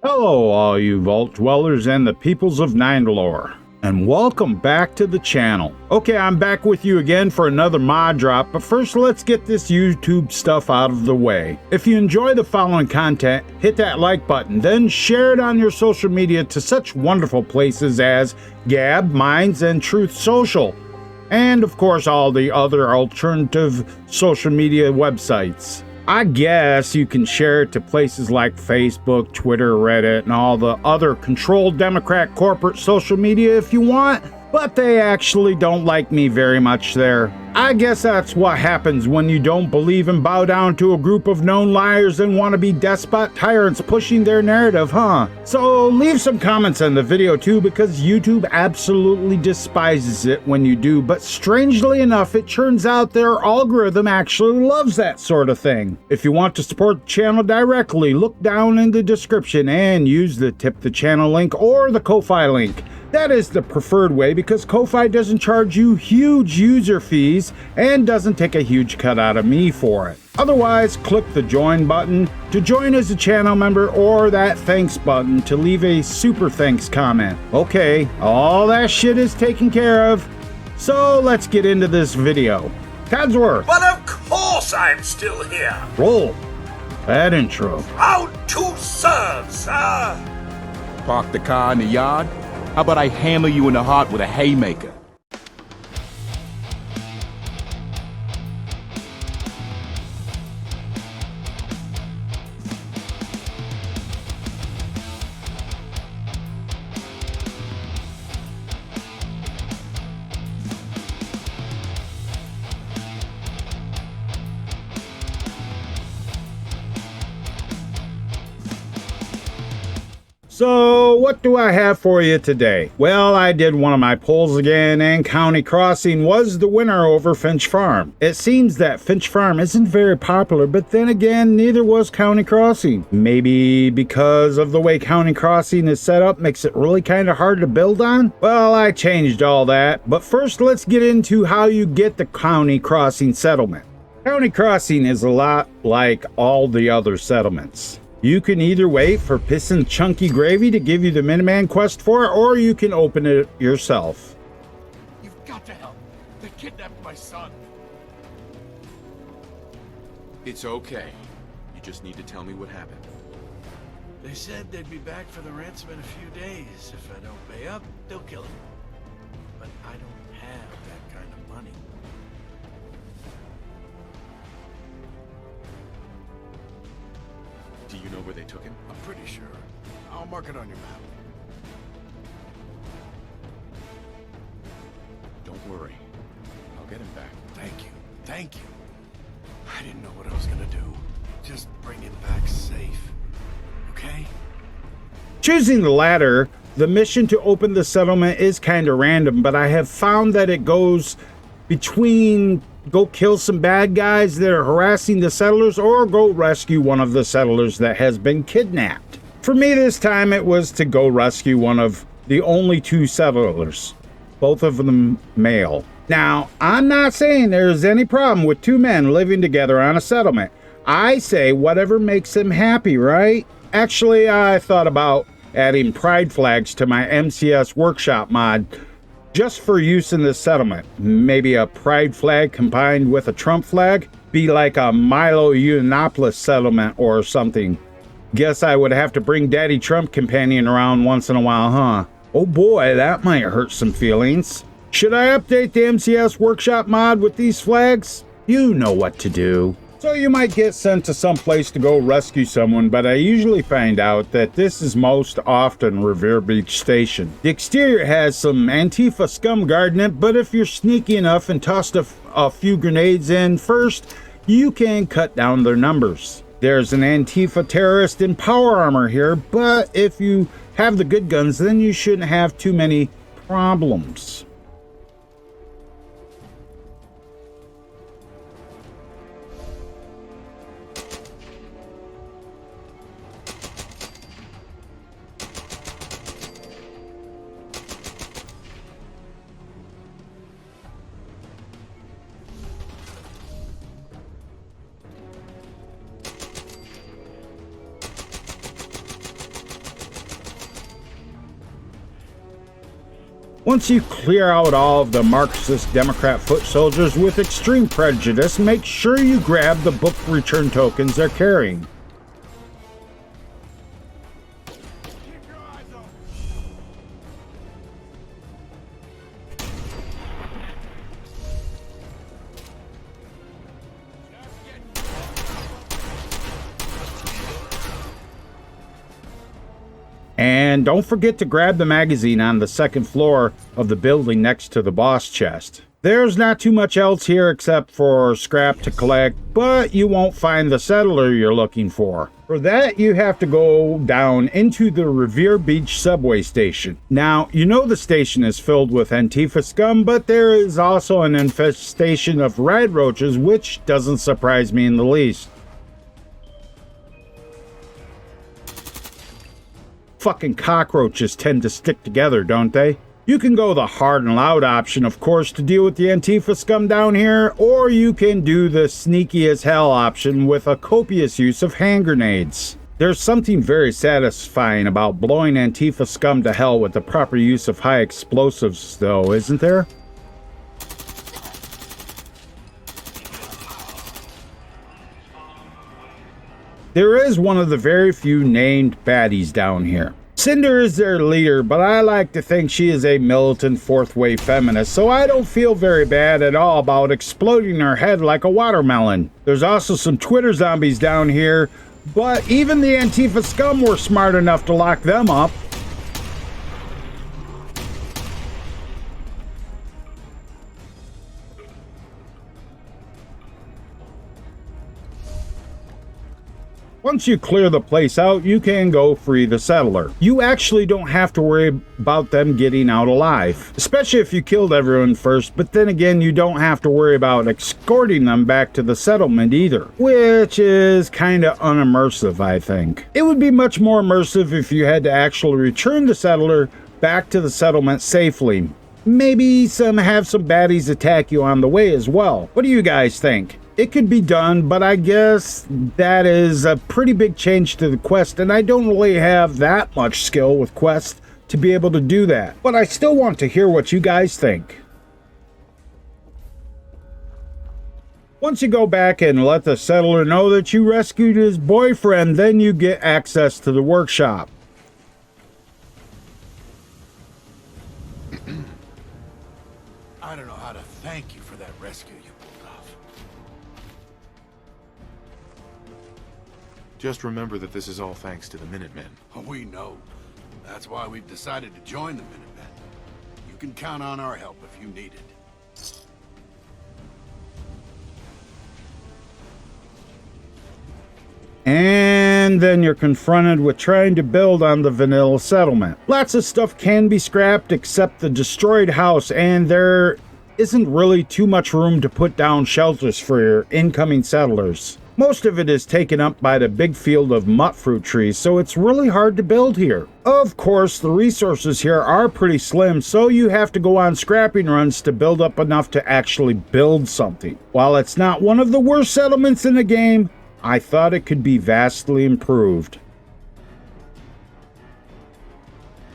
Hello, all you Vault Dwellers and the peoples of Nindalore, and welcome back to the channel. Okay, I'm back with you again for another mod drop, but first let's get this YouTube stuff out of the way. If you enjoy the following content, hit that like button, then share it on your social media to such wonderful places as Gab, Minds, and Truth Social, and of course all the other alternative social media websites. I guess you can share it to places like Facebook, Twitter, Reddit, and all the other controlled Democrat corporate social media if you want, but they actually don't like me very much there. I guess that's what happens when you don't believe and bow down to a group of known liars and want to be despot tyrants pushing their narrative, huh? So leave some comments on the video too, because YouTube absolutely despises it when you do, but strangely enough, it turns out their algorithm actually loves that sort of thing. If you want to support the channel directly, look down in the description and use the tip the channel link or the Ko-Fi link. That is the preferred way because Ko-Fi doesn't charge you huge user fees and doesn't take a huge cut out of me for it. Otherwise, click the join button to join as a channel member or that thanks button to leave a super thanks comment. Okay, all that shit is taken care of, so let's get into this video. Codsworth! But of course I'm still here! Roll that intro. Proud to serve, sir! Park the car in the yard? How about I hammer you in the heart with a haymaker? So what do I have for you today? Well, I did one of my polls again, and County Crossing was the winner over Finch Farm. It seems that Finch Farm isn't very popular, but then again, neither was County Crossing. Maybe because of the way County Crossing is set up makes it really kind of hard to build on? Well, I changed all that, but first let's get into how you get the County Crossing settlement. County Crossing is a lot like all the other settlements. You can either wait for Pissin' Chunky Gravy to give you the Miniman quest for it, or you can open it yourself. You've got to help. They kidnapped my son. It's okay. You just need to tell me what happened. They said they'd be back for the ransom in a few days. If I don't pay up, they'll kill him. But I don't have that kind of money. Do you know where they took him? I'm pretty sure. I'll mark it on your map. Don't worry. I'll get him back. Thank you. Thank you. I didn't know what I was gonna do. Just bring him back safe. Okay? Choosing the latter, the mission to open the settlement is kind of random, but I have found that it goes between go kill some bad guys that are harassing the settlers or go rescue one of the settlers that has been kidnapped. For me this time it was to go rescue one of the only two settlers, both of them male. Now, I'm not saying there's any problem with two men living together on a settlement. I say whatever makes them happy, right? Actually, I thought about adding pride flags to my MCS workshop mod just for use in this settlement. Maybe a pride flag combined with a Trump flag? Be like a Milo Yiannopoulos settlement or something. Guess I would have to bring Daddy Trump companion around once in a while, huh? Oh boy, that might hurt some feelings. Should I update the MCS workshop mod with these flags? You know what to do. So you might get sent to some place to go rescue someone, but I usually find out that this is most often Revere Beach Station. The exterior has some Antifa scum guarding it, but if you're sneaky enough and tossed a few grenades in first, you can cut down their numbers. There's an Antifa terrorist in power armor here, but if you have the good guns, then you shouldn't have too many problems. Once you clear out all of the Marxist Democrat foot soldiers with extreme prejudice, make sure you grab the book return tokens they're carrying. And don't forget to grab the magazine on the second floor of the building next to the boss chest. There's not too much else here except for scrap to collect, but you won't find the settler you're looking for. For that, you have to go down into the Revere Beach subway station. Now, you know the station is filled with Antifa scum, but there is also an infestation of red roaches, which doesn't surprise me in the least. Fucking cockroaches tend to stick together, don't they? You can go the hard and loud option, of course, to deal with the Antifa scum down here, or you can do the sneaky as hell option with a copious use of hand grenades. There's something very satisfying about blowing Antifa scum to hell with the proper use of high explosives, though, isn't there? There is one of the very few named baddies down here. Cinder is their leader, but I like to think she is a militant fourth-wave feminist, so I don't feel very bad at all about exploding her head like a watermelon. There's also some Twitter zombies down here, but even the Antifa scum were smart enough to lock them up. Once you clear the place out, you can go free the settler. You actually don't have to worry about them getting out alive, especially if you killed everyone first, but then again, you don't have to worry about escorting them back to the settlement either, which is kinda unimmersive, I think. It would be much more immersive if you had to actually return the settler back to the settlement safely. Maybe have some baddies attack you on the way as well. What do you guys think? It could be done, but I guess that is a pretty big change to the quest, and I don't really have that much skill with quest to be able to do that. But I still want to hear what you guys think. Once you go back and let the settler know that you rescued his boyfriend, then you get access to the workshop. I don't know how to thank you for that rescue you pulled off. Just remember that this is all thanks to the Minutemen. We know. That's why we've decided to join the Minutemen. You can count on our help if you need it. And then you're confronted with trying to build on the vanilla settlement. Lots of stuff can be scrapped except the destroyed house, and there isn't really too much room to put down shelters for your incoming settlers. Most of it is taken up by the big field of mutt fruit trees, so it's really hard to build here. Of course, the resources here are pretty slim, so you have to go on scrapping runs to build up enough to actually build something. While it's not one of the worst settlements in the game, I thought it could be vastly improved.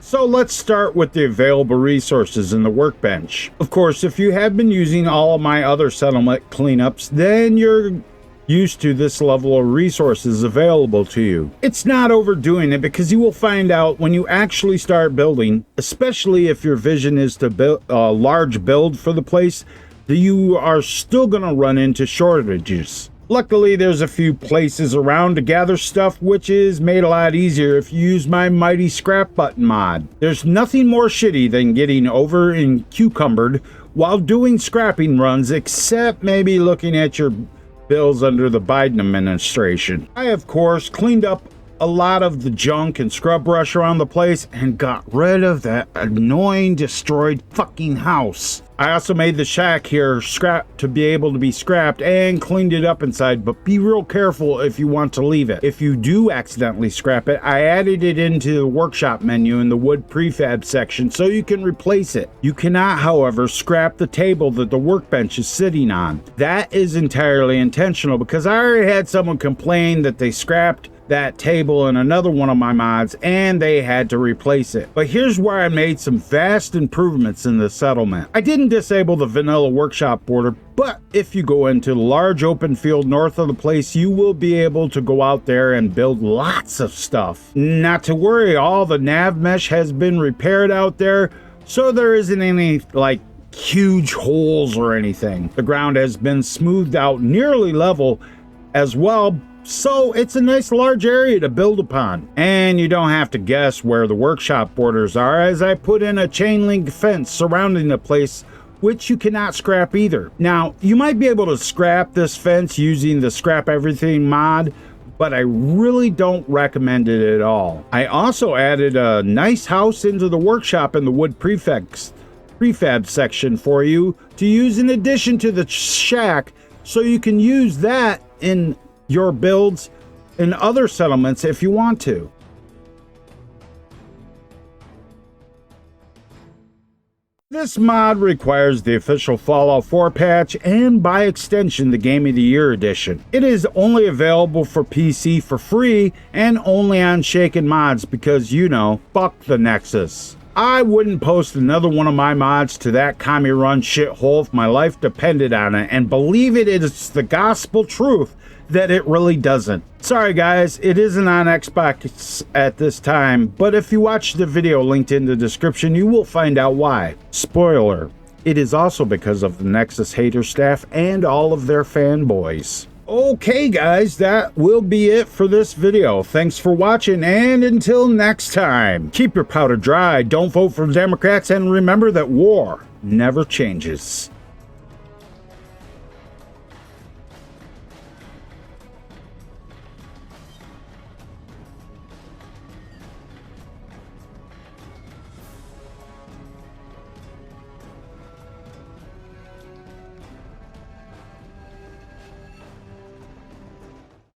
So let's start with the available resources in the workbench. Of course, if you have been using all of my other settlement cleanups, then you're used to this level of resources available to you. It's not overdoing it because you will find out when you actually start building, especially if your vision is to build a large build for the place, that you are still going to run into shortages. Luckily, there's a few places around to gather stuff, which is made a lot easier if you use my mighty scrap button mod. There's nothing more shitty than getting over and cucumbered while doing scrapping runs, except maybe looking at your bills under the Biden administration. I, of course, cleaned up a lot of the junk and scrub brush around the place and got rid of that annoying destroyed fucking house. I also made the shack here scrap to be able to be scrapped and cleaned it up inside, but be real careful if you want to leave it. If you do accidentally scrap it, I added it into the workshop menu in the wood prefab section so you can replace it. You cannot, however, scrap the table that the workbench is sitting on. That is entirely intentional because I already had someone complain that they scrapped that table in another one of my mods, and they had to replace it. But here's where I made some vast improvements in the settlement. I didn't disable the vanilla workshop border, but if you go into the large open field north of the place, you will be able to go out there and build lots of stuff. Not to worry, all the nav mesh has been repaired out there, so there isn't any like huge holes or anything. The ground has been smoothed out nearly level as well, so it's a nice large area to build upon. And you don't have to guess where the workshop borders are, as I put in a chain link fence surrounding the place, which you cannot scrap either. Now, you might be able to scrap this fence using the scrap everything mod, but I really don't recommend it at all. I also added a nice house into the workshop in the wood prefab section for you to use in addition to the shack, so you can use that in your builds in other settlements if you want to. This mod requires the official Fallout 4 patch and by extension the Game of the Year edition. It is only available for PC for free and only on Shaken Mods because, you know, fuck the Nexus. I wouldn't post another one of my mods to that commie run shithole if my life depended on it, and believe it is the gospel truth that it really doesn't. Sorry guys, it isn't on Xbox at this time, but if you watch the video linked in the description, you will find out why. Spoiler, it is also because of the Nexus hater staff and all of their fanboys. Okay guys, that will be it for this video. Thanks for watching, and until next time, keep your powder dry, don't vote for the Democrats, and remember that war never changes.